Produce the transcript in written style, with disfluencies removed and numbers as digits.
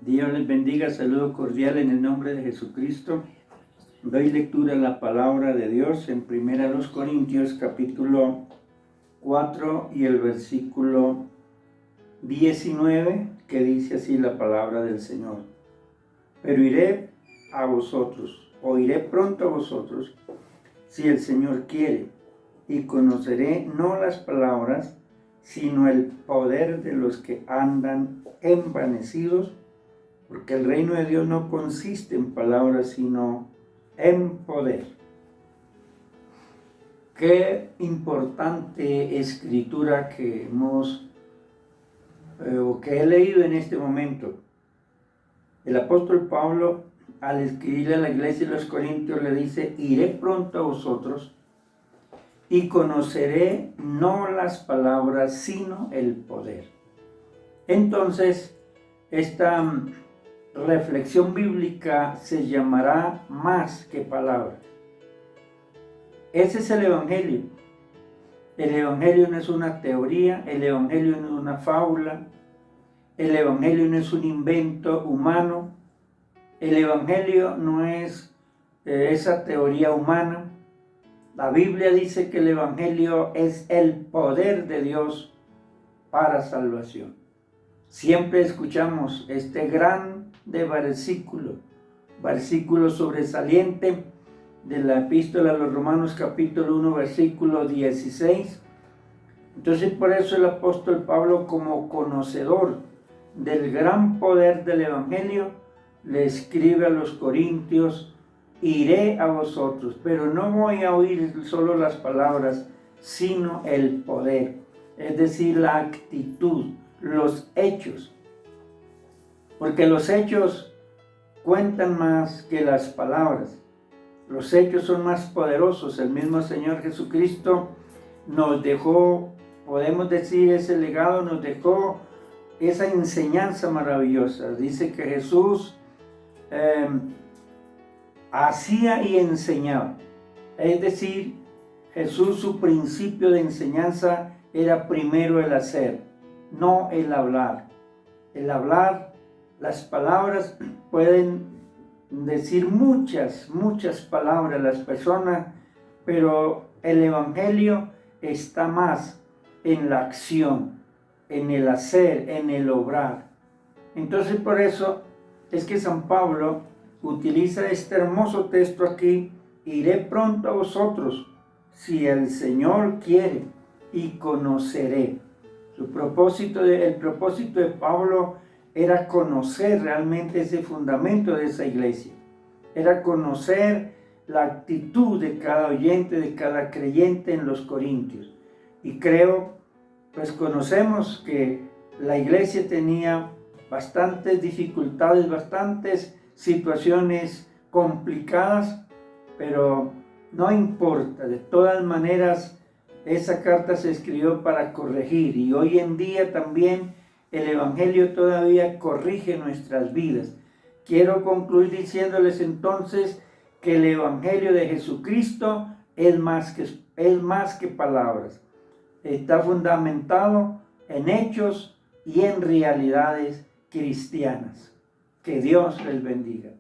Dios les bendiga, saludo cordial en el nombre de Jesucristo. Doy lectura a la palabra de Dios en 1 Corintios capítulo 4 y el versículo 19, que dice así la palabra del Señor. Pero iré a vosotros, o iré pronto a vosotros, si el Señor quiere, y conoceré no las palabras, sino el poder de los que andan envanecidos, porque el reino de Dios no consiste en palabras, sino en poder. Qué importante escritura que que he leído en este momento. El apóstol Pablo, al escribirle a la iglesia de los Corintios, le dice: iré pronto a vosotros y conoceré no las palabras, sino el poder. Entonces, esta reflexión bíblica se llamará más que palabras. Ese es el Evangelio. El Evangelio no es una teoría, el Evangelio no es una fábula, el Evangelio no es un invento humano, el Evangelio no es esa teoría humana. La Biblia dice que el Evangelio es el poder de Dios para salvación. Siempre escuchamos este grande versículo sobresaliente de la epístola a los Romanos capítulo 1 versículo 16. Entonces, por eso el apóstol Pablo, como conocedor del gran poder del Evangelio, le escribe a los Corintios: iré a vosotros, pero no voy a oír solo las palabras, sino el poder, es decir, la actitud, los hechos, porque los hechos cuentan más que las palabras. Los hechos son más poderosos. El mismo Señor Jesucristo nos dejó, podemos decir, ese legado, nos dejó esa enseñanza maravillosa. Dice que Jesús hacía y enseñaba. Es decir, Jesús, su principio de enseñanza era primero el hacer, no el hablar. El hablar, las palabras pueden decir muchas palabras las personas, pero el Evangelio está más en la acción, en el hacer, en el obrar. Entonces, por eso es que San Pablo utiliza este hermoso texto aquí: iré pronto a vosotros, si el Señor quiere, y conoceré. El propósito de Pablo era conocer realmente ese fundamento de esa iglesia. Era conocer la actitud de cada oyente, de cada creyente en los Corintios. Y conocemos que la iglesia tenía bastantes dificultades, bastantes situaciones complicadas, pero no importa. De todas maneras, esa carta se escribió para corregir, y hoy en día también el Evangelio todavía corrige nuestras vidas. Quiero concluir diciéndoles entonces que el Evangelio de Jesucristo es más que palabras. Está fundamentado en hechos y en realidades cristianas. Que Dios les bendiga.